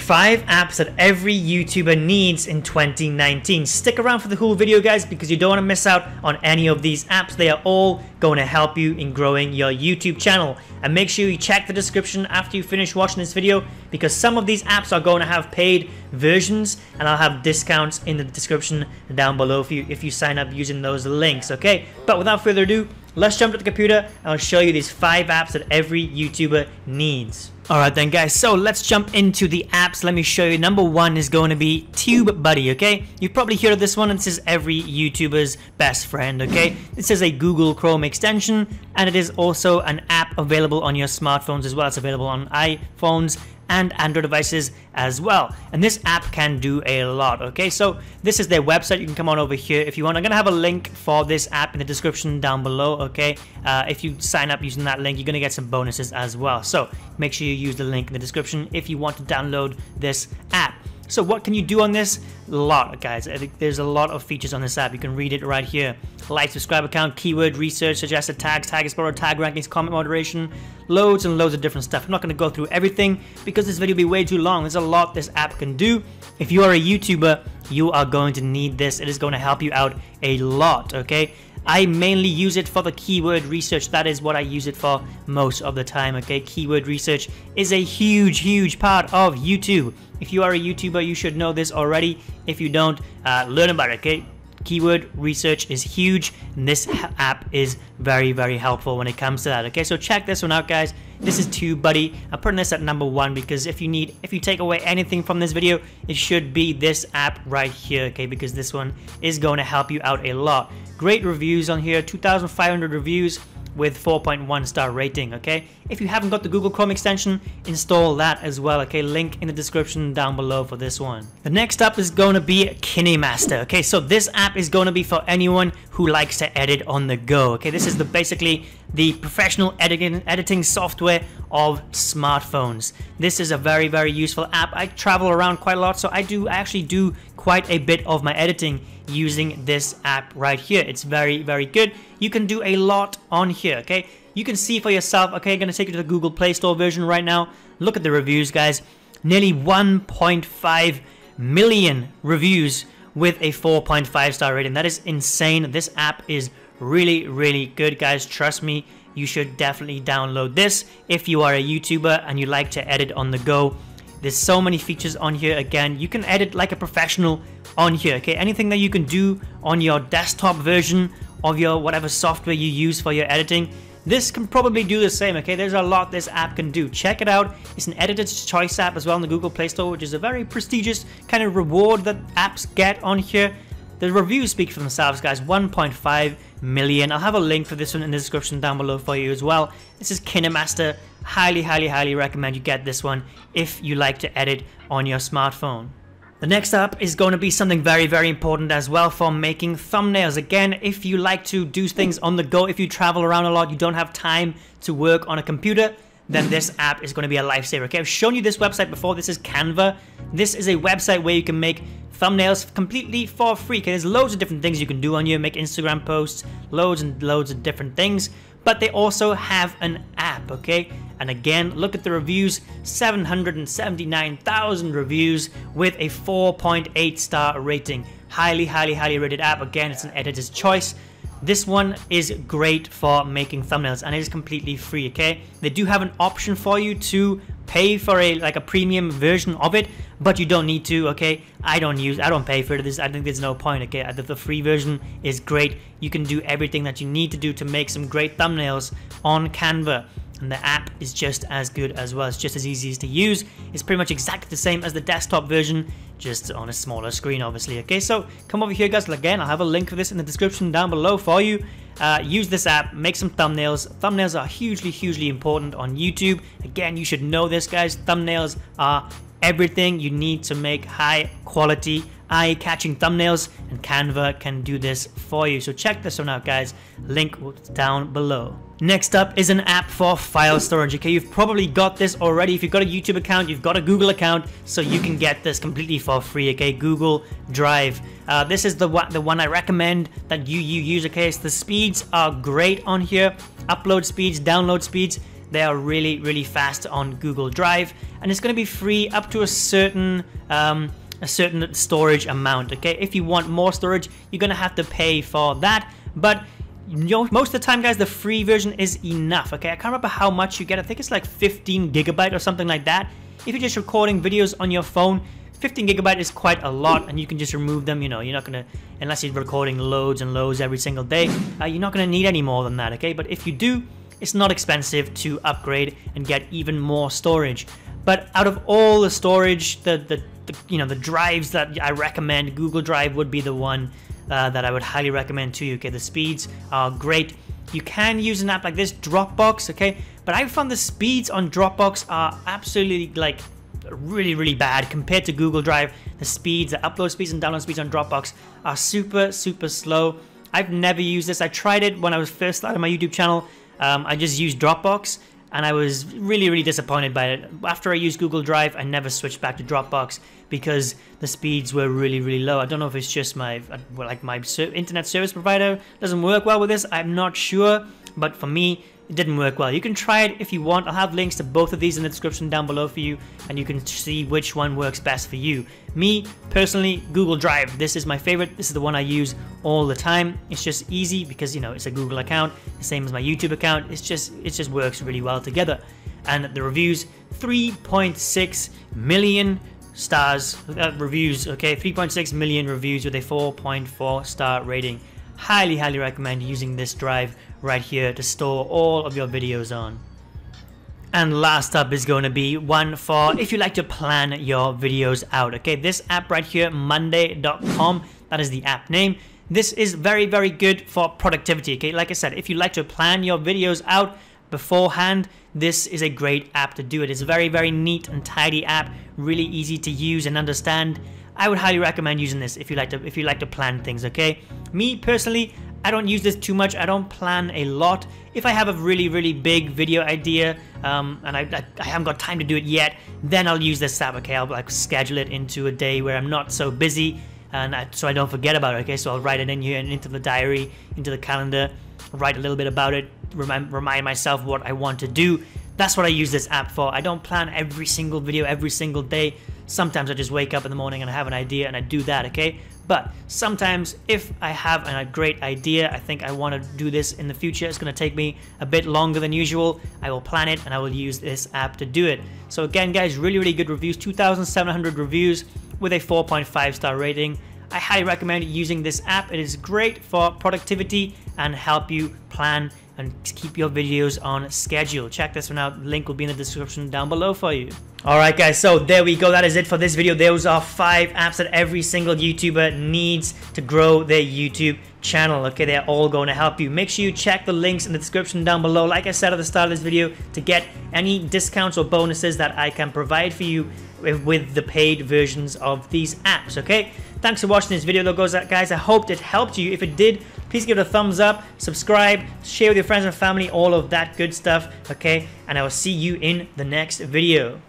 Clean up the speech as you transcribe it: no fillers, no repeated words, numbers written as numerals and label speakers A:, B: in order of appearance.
A: 5 apps that every YouTuber needs in 2019. Stick around for the whole video, guys, because you don't want to miss out on any of these apps. They are all going to help you in growing your YouTube channel. And make sure you check the description after you finish watching this video, because some of these apps are going to have paid versions, and I'll have discounts in the description down below for you if you sign up using those links, okay? But without further ado, let's jump to the computer and I'll show you these 5 apps that every YouTuber needs. Alright then, guys, so let's jump into the apps. Let me show you. Number 1 is going to be TubeBuddy, okay? You've probably heard of this one. This is every YouTuber's best friend, okay? This is a Google Chrome extension, and it is also an app available on your smartphones as well. It's available on iPhones and Android devices as well, and this app can do a lot, okay? So this is their website. You can come on over here if you want. I'm gonna have a link for this app in the description down below, okay? If you sign up using that link, you're gonna get some bonuses as well, so make sure you use the link in the description if you want to download this app. So what can you do on this? A lot, guys. I think there's a lot of features on this app. You can read it right here. Like, subscribe account, keyword research, suggested tags, tag explorer, tag rankings, comment moderation, loads and loads of different stuff. I'm not going to go through everything because this video will be way too long. There's a lot this app can do. If you are a YouTuber, you are going to need this. It is going to help you out a lot, okay? I mainly use it for the keyword research. That is what I use it for most of the time, okay? Keyword research is a huge part of YouTube. If you are a YouTuber, you should know this already. If you don't, learn about it, okay? Keyword research is huge, and this app is very helpful when it comes to that, okay? So check this one out, guys. This is TubeBuddy. I'm putting this at number 1 because if you take away anything from this video, it should be this app right here, okay? Because this one is going to help you out a lot. Great reviews on here, 2,500 reviews with 4.1 star rating, okay? If you haven't got the Google Chrome extension, install that as well, okay? Link in the description down below for this one. The next up is going to be Kenomastar, okay? So this app is going to be for anyone who likes to edit on the go, okay? This is basically the professional editing software of smartphones. This is a very useful app. I travel around quite a lot, so I actually do quite a bit of my editing using this app right here. It's very good. You can do a lot on here, okay? You can see for yourself, okay? I'm gonna take you to the Google Play Store version right now. Look at the reviews, guys. Nearly 1.5 million reviews with a 4.5 star rating. That is insane. This app is really good, guys. Trust me, you should definitely download this if you are a YouTuber and you like to edit on the go. There's so many features on here. Again, you can edit like a professional on here, okay? Anything that you can do on your desktop version of your whatever software you use for your editing, this can probably do the same, okay? There's a lot this app can do. Check it out. It's an editor's choice app as well in the Google Play Store, which is a very prestigious kind of reward that apps get on here. The reviews speak for themselves, guys. 1.5 million. I'll have a link for this one in the description down below for you as well. This is Kenomastar. Highly recommend you get this one if you like to edit on your smartphone. The next app is going to be something very important as well for making thumbnails. Again, if you like to do things on the go, if you travel around a lot, you don't have time to work on a computer, then this app is going to be a lifesaver, okay? I've shown you this website before. This is Canva. This is a website where you can make thumbnails completely for free, okay? There's loads of different things you can do on here, make Instagram posts, loads and loads of different things, but they also have an app, okay? And again, look at the reviews, 779,000 reviews with a 4.8 star rating. Highly rated app. Again, it's an editor's choice. This one is great for making thumbnails, and it is completely free, okay? They do have an option for you to pay for a premium version of it, but you don't need to, okay? I don't pay for this. I think there's no point, okay? The free version is great. You can do everything that you need to do to make some great thumbnails on Canva. And the app is just as good as well. It's just as easy to use. It's pretty much exactly the same as the desktop version, just on a smaller screen, obviously. Okay, so come over here, guys. Again, I'll have a link for this in the description down below for you. Use this app, make some thumbnails. Thumbnails are hugely important on YouTube. Again, you should know this, guys. Thumbnails are everything you need to make high quality, eye-catching thumbnails, and Canva can do this for you. So check this one out, guys. Link down below. Next up is an app for file storage, okay? You've probably got this already. If you've got a YouTube account, you've got a Google account, so you can get this completely for free, okay? Google Drive. This is the one I recommend that you use, okay? So the speeds are great on here. Upload speeds, download speeds, they are really fast on Google Drive, and it's going to be free up to a certain storage amount. Okay, if you want more storage, you're going to have to pay for that, but most of the time, guys, the free version is enough. Okay, I can't remember how much you get. I think it's like 15 gigabyte or something like that. If you're just recording videos on your phone, 15 gigabyte is quite a lot, and you can just remove them. You know, you're not gonna, unless you're recording loads and loads every single day, you're not gonna need any more than that. Okay, but if you do, it's not expensive to upgrade and get even more storage. But out of all the storage, the drives that I recommend, Google Drive would be the one that I would highly recommend to you. Okay, the speeds are great. You can use an app like this, Dropbox, okay, but I found the speeds on Dropbox are absolutely like really bad compared to Google Drive. The speeds, the upload speeds and download speeds on Dropbox are super slow. I've never used this. I tried it when I was first starting my YouTube channel. I just used Dropbox, and I was really disappointed by it. After I used Google Drive, I never switched back to Dropbox because the speeds were really low. I don't know if it's just my internet service provider doesn't work well with this. I'm not sure, but for me, it didn't work well. You can try it if you want. I'll have links to both of these in the description down below for you, and you can see which one works best for you. Me, personally, Google Drive. This is my favorite. This is the one I use all the time. It's just easy because, you know, it's a Google account, the same as my YouTube account. It just works really well together. And the reviews, 3.6 million stars reviews, okay, 3.6 million reviews with a 4.4 star rating. Highly recommend using this drive right here to store all of your videos on. And last up is going to be one for if you like to plan your videos out. Okay, this app right here, Monday.com, that is the app name. This is very good for productivity. Okay, like I said, if you like to plan your videos out beforehand, this is a great app to do it. It's a very neat and tidy app, really easy to use and understand. I would highly recommend using this if you like to plan things. Okay, me personally, I don't use this too much. I don't plan a lot. If I have a really big video idea and I haven't got time to do it yet, then I'll use this app. Okay, I'll like schedule it into a day where I'm not so busy, and so I don't forget about it. Okay, so I'll write it in here and into the diary, into the calendar, write a little bit about it, remind myself what I want to do. That's what I use this app for. I don't plan every single video every single day. Sometimes I just wake up in the morning and I have an idea and I do that, okay? But sometimes if I have a great idea, I think I want to do this in the future, it's going to take me a bit longer than usual, I will plan it and I will use this app to do it. So again, guys, really good reviews, 2,700 reviews with a 4.5 star rating. I highly recommend using this app. It is great for productivity and help you plan and keep your videos on schedule. Check this one out. The link will be in the description down below for you. Alright guys, so there we go. That is it for this video. Those are 5 apps that every single YouTuber needs to grow their YouTube channel. Okay, they're all going to help you. Make sure you check the links in the description down below, like I said at the start of this video, to get any discounts or bonuses that I can provide for you with the paid versions of these apps. Okay, thanks for watching this video though, guys. I hope it helped you. If it did, please give it a thumbs up, subscribe, share with your friends and family, all of that good stuff. Okay, and I will see you in the next video.